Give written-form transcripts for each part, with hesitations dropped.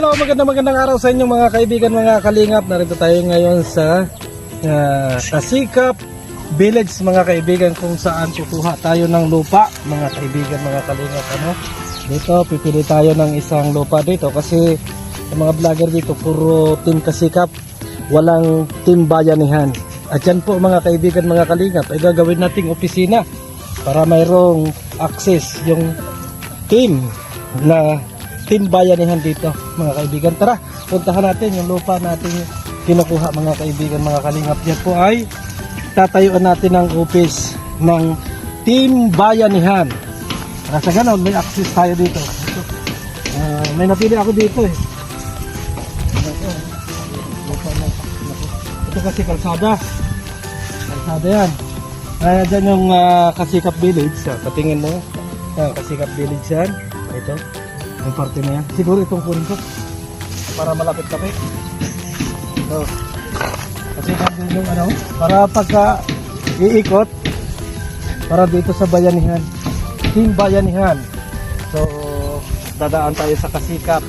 Hello, magandang araw sa inyo mga kaibigan, mga kalingap. Narito tayo ngayon sa Kasikap Village mga kaibigan, kung saan kukuha tayo ng lupa mga kaibigan, mga kalingap. Dito pipili tayo ng isang lupa dito kasi yung mga vlogger dito puro team Kasikap, walang team bayanihan. At yan po mga kaibigan, mga kalingap, ay gagawin nating opisina para mayroong access yung team na team bayanihan dito mga kaibigan. Tara, puntahan natin yung lupa natin kinukuha mga kaibigan, mga kalingap. Yan po ay tatayuan natin ng office ng team bayanihan. Para sa ganon may access tayo dito. May napili ako dito eh. Ito kasi kalsada yan. Dyan yung Kasikap Village. Patingin mo, Kasikap Village yan. Ito yung parte na yan. Siguro itong kunin ko para malapit kami. So, kasi yung para pagka iikot para dito sa bayanihan, team bayanihan. So, dadaan tayo sa Kasikap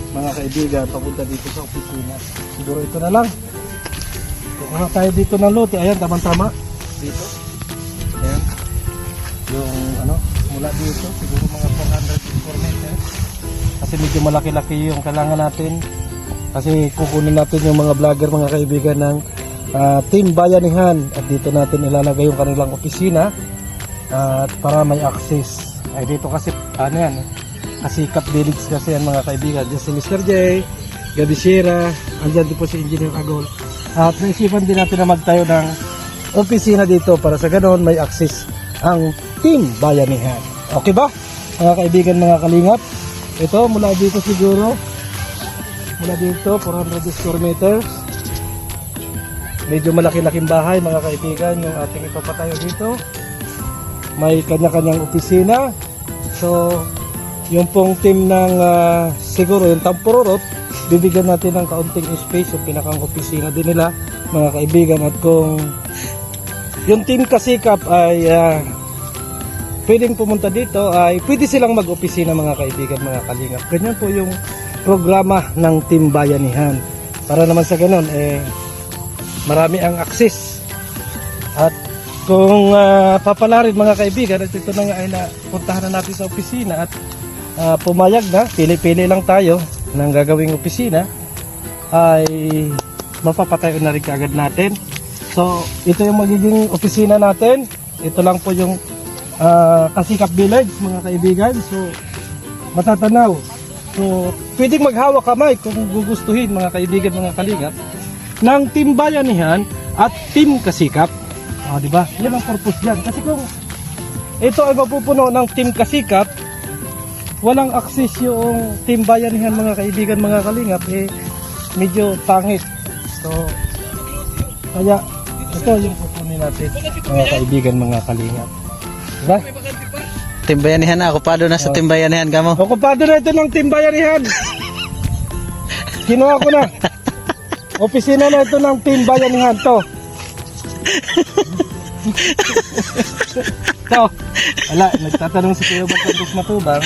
mga kaibigan, papunta dito sa opisina. Siguro ito na lang. Kukuha tayo dito ng lote. Ayan, tama-tama dito. Ayan. Yung mula dito siguro mga 400 square meters. Kasi medyo malaki-laki yung kailangan natin. Kasi kukunin natin yung mga vlogger mga kaibigan ng team bayanihan. At dito natin ilalagay yung kanilang opisina. At para may access. Ay dito kasi yan. Kasikap Village kasi yan mga kaibigan. Diyan si Mr. J, Gabi Sierra. Andyan din po si Engineer Agol. At naisipan din natin na magtayo ng opisina dito para sa ganon may access ang team bayanihan. Okay ba mga kaibigan, mga kalingap? Ito mula dito siguro, mula dito 400 square meters. Medyo malaki-laking bahay mga kaibigan yung ating ipapatayo dito. May kanya-kanyang opisina. So yung pong team ng siguro yung Tampururot, bibigyan natin ng kaunting space yung pinakang opisina din nila mga kaibigan. At kung yung team Kasikap ay pwedeng pumunta dito, ay pwede silang mag-opisina mga kaibigan, mga kalingap. Ganyan po yung programa ng team bayanihan. Para naman sa ganon marami ang access. At kung papalarin mga kaibigan, at ito na nga ay napuntahan na natin sa opisina at pumayag na, pili-pili lang tayo ng gagawing opisina, ay mapapatayo na rin kaagad natin. So ito yung magiging opisina natin. Ito lang po yung Kasikap Village mga kaibigan. So matatanaw. So pwedeng maghawak kamay kung gugustuhin mga kaibigan, mga kalingap, ng team bayanihan at team Kasikap. Di ba? Yan ang purpose dyan. Kasi kung ito ay mapupuno ng team Kasikap, walang access yung team bayanihan mga kaibigan, mga kalingap, medyo pangit. So kaya ito yung pupunin natin mga kaibigan, mga kalingap. Diba? Team bayanihan na, okupado na sa team bayanihan ka mo. Okupado na ito ng team bayanihan. Kinuha ko na. Opisina na ito ng team bayanihan to. So, wala, nagtatanong si Kuya Bagandus Matubang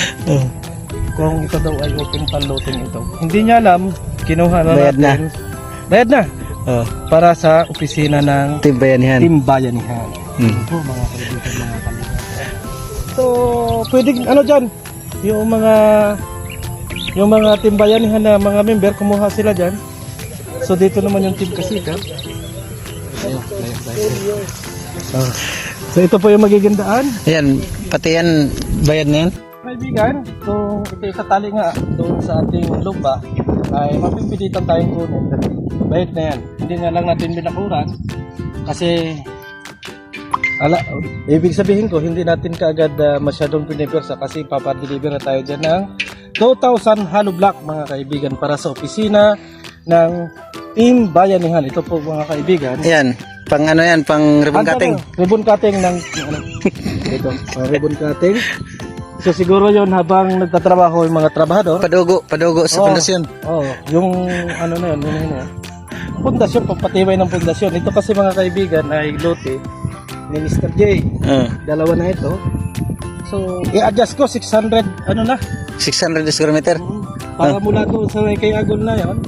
kung ito daw ay open pan-loading ito. Hindi niya alam, kinuha na bayad natin. Bayad na. Para sa opisina ng team bayanihan. Team bayanihan. Ito mga kaibigan, mga kalingap. So, pwedeng dyan, yung mga team bayanihan na mga member, kumuha sila dyan. So, dito naman yung team Kasikap. So, ito po yung magiging daan. Ayan, pati yan, bayad na yan. Kaibigan, kung ito sa tali nga doon sa ating lupa, ay mapipilitan tayong kunin. Bayad na yan. Hindi nga lang natin binakuran. Kasi, ibig sabihin ko, hindi natin kaagad masyadong pinipersa kasi papadeliver na tayo dyan ng 2,000 hollow block mga kaibigan para sa opisina ng team bayanihan. Ito po mga kaibigan. Ayan, pang yan, pang ribbon cutting. Ribbon cutting ng ito, ribbon cutting. So siguro yon habang nagtatrabaho yung mga trabahador. Padugo sa pundasyon. Yung na yun, pundasyon, pagpatibay ng pundasyon. Ito kasi mga kaibigan ay lote ni Mr. J. Dalawa na ito. So, i-adjust ko 600 600 square meter. para mula doon sa may kay Agol na yon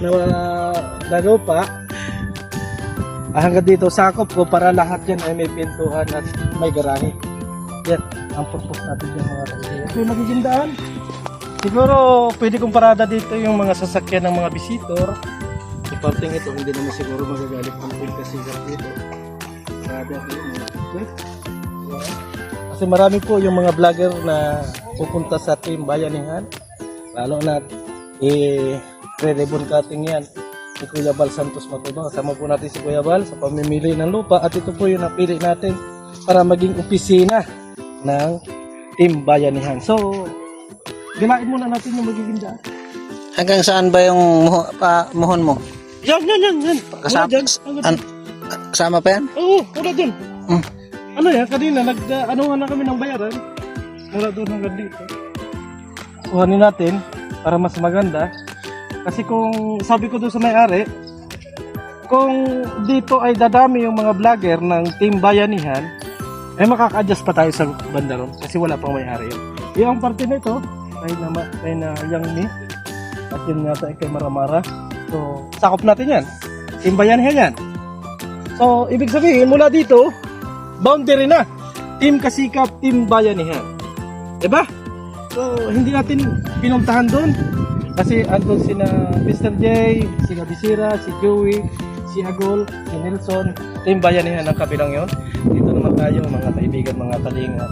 na lupa hanggang dito sakop ko para lahat yan ay may pintuan at may garahe. Yan ang purpose natin dyan mga kaibigan. So yung magiging daan, siguro pwede kong parada dito yung mga sasakyan ng mga visitor. Sa parting ito, hindi naman siguro magagalit ang team kasi dito. Parada dito. Kasi marami po yung mga vlogger na pupunta sa team Bayanihan. Lalo na re-ribbon cutting yan ni Kuya Bal Santos Matubang. Kasama po natin si Kuya Bal sa pamimili ng lupa at ito po yung napili natin para maging opisina ng team Bayanihan. So, ganain muna natin yung magiging daan. Hanggang saan ba yung muhon mo? Yan. Kasama, kasama pa yan? Oo, wala dyan. Hmm. Ano yan, kanina nag-anuhan na kami ng bayaran. Mula doon hanggang dito. Kuhanin natin para mas maganda. Kasi kung sabi ko doon sa may-ari, kung dito ay dadami yung mga vlogger ng Team Bayanihan, ay makaka-adjust pa tayo sa banda ron kasi wala pang may-ari yun. Yung parte na ito ay na yang ni at yun nga tayo kay Maramara. So, sakop natin yan. Team Bayanihan yan. So, ibig sabihin, mula dito, boundary na. Team Kasikap, Team Bayanihan. Diba? So, hindi natin pinuntahan doon. Kasi andun sina Mr. J, sina Bisira, si Joey, si Agol, si Nelson, Team Bayanihan ang kabilang yon. Dito naman tayo mga kaibigan, mga kalinga.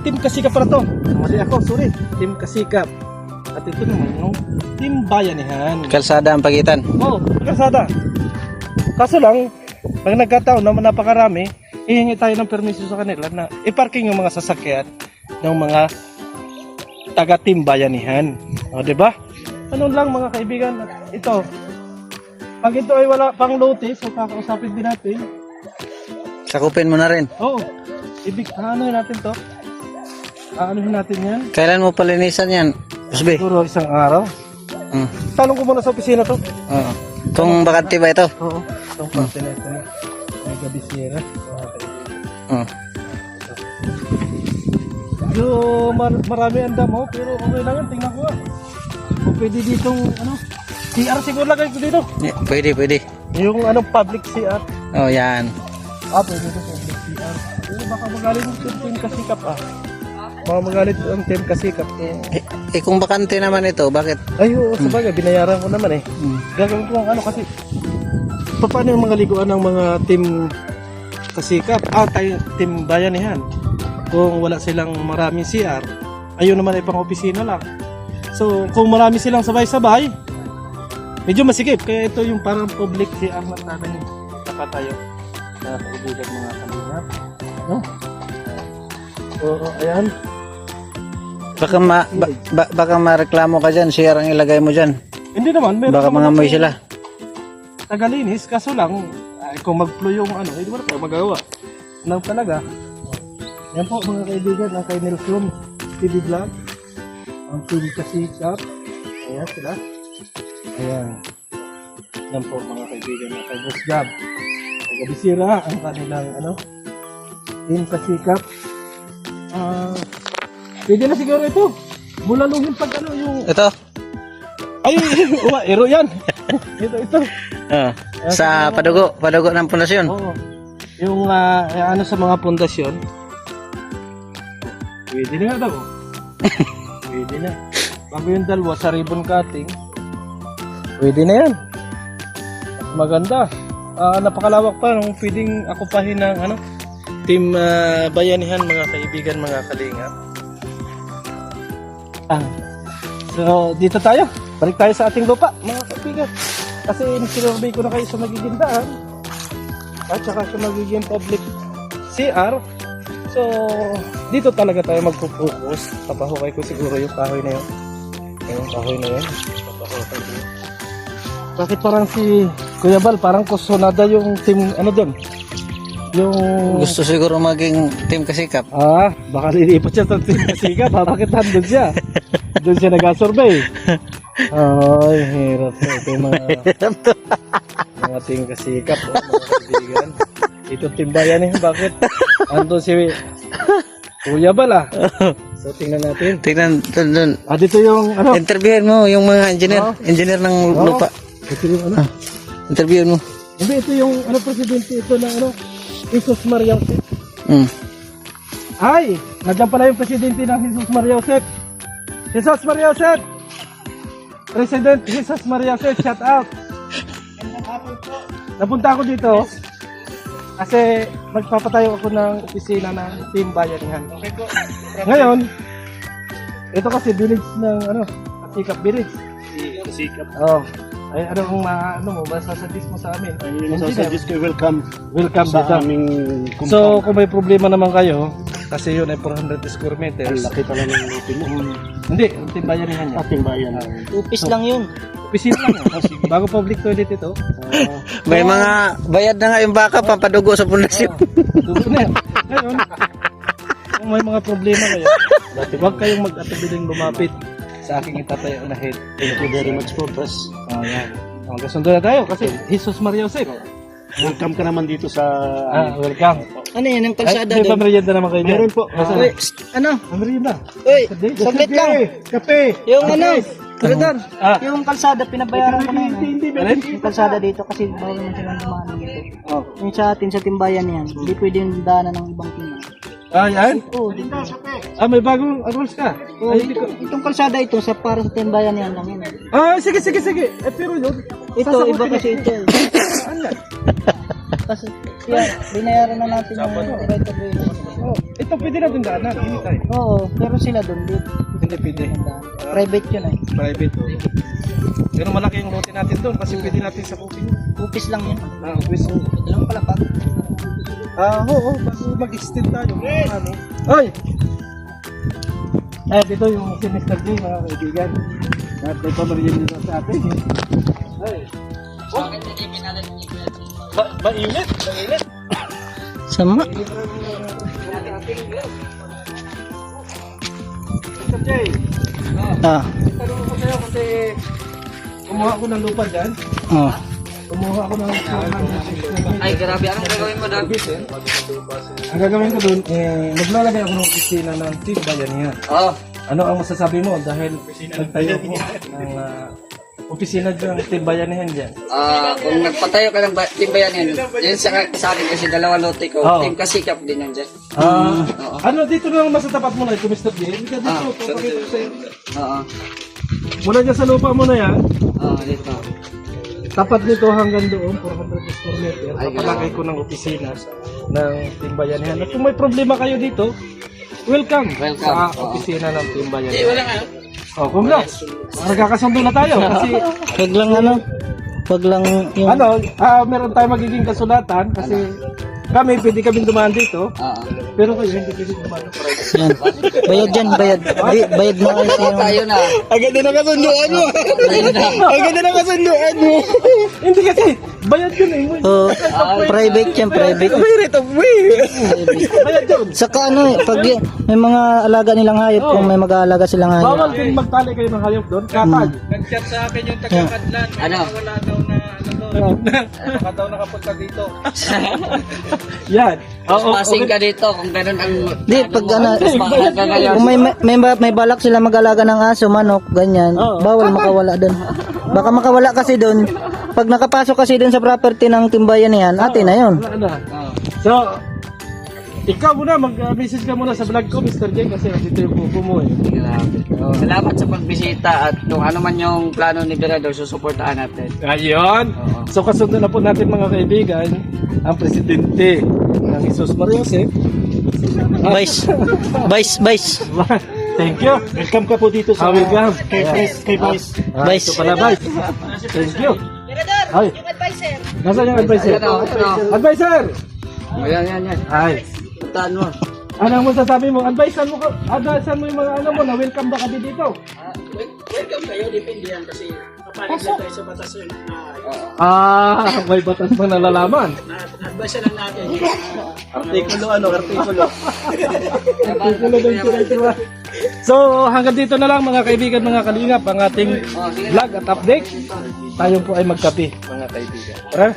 Team Kasikap para to. Mali ako, sorry. Team Kasikap. At ito naman yung Team Bayanihan. Kalsada ang pagitan. Oo, kalsada. Kaso lang, pag nagkataon naman napakarami, hihingi tayo ng permiso sa kanila na i-parking yung mga sasakyan ng mga taga-team Bayanihan. O, diba? Ano lang mga kaibigan, ito. Pag ito ay wala pang notice, so kakausapin din natin. Sakupin mo na rin. Oo. Aanohin natin to. Aanohin natin yan. Kailan mo palinisan yan? Usbe? Siguro isang araw. Tanong ko muna sa opisina to. Oo. Kung bakante ba ito? Oo. Itong parte na ito na. May gabisira. Marami ang damo, pero okay lang yan. Tingnan ko nga. Kung pwede ditong, CR siguro lagay ko dito. Yeah, pwede. Yung public CR. Oh, yan. Pwede dito public CR. Pero baka magalit yung team Kasikap Baka magalit ang team Kasikap. Kung bakante naman ito, bakit? Ay, oo, sabagay, binayaran ko naman Gagawin ko ang kasi, paano yung mga liguan ng mga team Kasikap? Team Bayanihan. Kung wala silang maraming CR, ayun naman ay pang-opisina lang. So, kung marami silang sabay-sabay, medyo masikip. Kaya ito yung parang public CR na tanong nakatayo na kaibigan mga kalingap. So, ayan. Baka mareklamo ka dyan, share ang ilagay mo dyan. Hindi naman. Baka mga moy sila. Tagalinis, kaso lang, kung mag-flow yung hindi mo na tayo magawa. Nang talaga. Yan po mga kaibigan, ang kay Nelson TV Vlog, ang Team Kasikap. Ayan sila. Ayan. Yan po mga kaibigan, ang kay Boss Gab. Ang Bisira, ang kanilang Team Kasikap. Pwede na siguro ito. Bulaluhin pag yung... Ito? Ay, ero yan. ito. Sa padugo ng pundasyon. Oo. Yung sa mga pundasyon. Pwede na nga daw. Pwede na. Bago yung dalawa sa ribbon cutting, pwede na yan. Mas maganda. Napakalawak pa nung pwedeng akupahin ng Team Bayanihan mga kaibigan, mga kalingap. So dito tayo. Balik tayo sa ating lupa mga kaibigan. Kasi sinurvey ko na kayo sa magiging daan at saka sa magiging public CR. So, dito talaga tayo magpo-focus. Papahukay ko siguro yung kahoy na yun. Yung kahoy na yun. Papahukay ko. Bakit parang si Kuya Bal, parang kusonada yung team, doon? Yung... Gusto siguro maging Team Kasikap. Baka lilipat siya sa team Kasikap. Bakit nandun siya? Doon siya nag-survey. Ay, hirap na. Ito yung mga team Kasikap. Mga kaibigan. Ito team Bayanihan. Bakit? Andun si Kuya Bal So tingnan natin. Tingnan doon. Dito yung ano? Interviewin mo yung mga engineer. Oo. Engineer ng lupa. Ito yung ano? Interviewin mo. Hindi, ito yung ano, presidente ito ng ano? Jesus Maria Josep. Mm. Ay! Nandiyan pala yung presidente ng Jesus Maria Josep. Jesus Maria Josep! President Jesus Maria Josep, shout out! Napunta ako dito kasi magpapatayo ako ng opisina ng Team Bayanihan. Ngayon, ito kasi village ng ano, Sikap Village. Sikap. Oh. Ay ano kung ano mo, masasuggest mo sa amin? Ay, masasuggest ko welcome Welcome sa dito. aming So compound. kung may problema naman kayo, kasi yun ay 400 square Ang meters. laki pala ng lupi mo. Hindi, ang Team Bayanihan niya. Ating bayan. Upis lang yun. Opisina lang. Bago public toilet ito. May mga bayad na nga yung baka pampadugo sa pundasyon. Dugo na yan. Ngayon, kung may mga problema kayo, huwag kayong mag-atubiling lumapit sa aking itatayo na head. Thank you very much for this. Yan. Magkasundo na tayo kasi Jesus Maria Josep. Welcome ka naman dito sa... Welcome. Ano yan, yung Ay, kalsada may doon? pamerienda naman kayo dyan. Meron po. Uy, ano? Pamerienda. Uy, saglit lang. Kape! Yung ano, Corridor, Ah. yung kalsada, pinabayaran ko na yun. Alin? Yung kalsada dito kasi bawal naman silang dumaan dito. Oh. Yung sa atin, sa timbayan yan, hindi pwedeng daanan ng ibang timbayan. Yan. Oo, dito. May bagong rules ka. Oo, Ay, hindi ko. itong kalsada ito, sa para sa timbayan yan lang yun. Sige. Pero yun. Ito, iba kasi ito. Ano? Kasi, yan, binayaran na natin yung right of way. Ito pwede na din daanan. Hindi tayo. Oo, pero sila doon, dito. Hindi pwede. Private yun eh. Private. Pero malaki yung lote natin doon kasi pwede natin sa kupin. Upis lang yun. Office. Dalawang palapag. Oo. Bago mag-extend tayo. Ano? Ay! Dito yung si Mr. J, mga kaibigan. At may pamariyan dito sa atin. Ay. Mainit. Sama. Mr. J, tanong ko sa'yo kasi kumuha ko ng lupa dyan. Oh. Kumuha ako ng Ay, grabe. Anong gagawin mo doon? Ang gagawin ko doon, maglalagay ako ng opisina ng Team Bayanihan. Oo. Ano ang masasabi mo dahil nagtayo ko ng opisina dyan ng Team Bayanihan dyan? Kung nagpatayo ka ng timbayan yan sa akin kasi dalawang lote ko, Oo. team kasikap din yan dyan. Ano dito na lang masatapat mo na ito, Mr. J? Hindi ka dito, papakita ko sa'yo. Oo. Mula dyan sa lupa mo na yan, Oo, dito. tapat nito hanggang doon, 400 square meter, papalagay ko ng opisina ng Team Bayanihan. At kung may problema kayo dito, welcome sa opisina ng Team Bayanihan. Kung na, magkakasundo na tayo kasi Wag lang ano. Wag lang yung... meron tayong magiging kasulatan kasi pwede kami dumaan dito, Oo. pero kayo hindi pwede dumaan. Yan. Bayad dyan, bayad. Bayad mo kasi yung... Tayo na. Agad na nakasunduan mo! Agad na nakasunduan mo! Hindi kasi, bayad yun eh. Oh, private yan, private. Right of way! Bayad yun. Saka ano pag may mga alaga nilang hayop, kung may mag-aalaga silang hayop. Bawal din magtali kayo ng hayop doon. Katag. Nag-chat sa akin yung taga-Kadlan. Ano? Baka daw nakapunta dito. Yan. Passing ka dito kung ganun ang... Di, pag ano, Basbahan ka ngayon. kung may balak sila mag-alaga ng aso, manok, ganyan, bawal makawala doon. Baka makawala kasi doon. Pag nakapasok kasi doon sa property ng timbayan yan, atin na yun. Wala na. So, ikaw muna, mag-message ka muna sa vlog ko, Mr. J, kasi dito yung pupo mo eh. Salamat sa pagbisita at kung ano man yung plano ni Berador, susuportahan natin. Ayun. So, kasundo na po natin mga kaibigan, ang presidente ng Jesus Maria Josep. Vice. Thank you. Welcome ka po dito sa... Welcome. Kay Vice. Vice. Ito pala, Vice. Thank you. Ay. Nasaan yung advisor? Advisor! Yan. Ay. Puntaan mo. Ano ang masasabi mo? Advisean mo yung mga ano mo na welcome ba kami dito? Welcome kayo, depende yan kasi kapanig lang tayo sa batas yun. May batas pa nalalaman. Advice lang natin. Artikulo. Artikulo ng sira-sira. So hanggang dito na lang mga kaibigan, mga kalingap, ang ating vlog at update. Tayo po ay magkape mga kaibigan. Tara.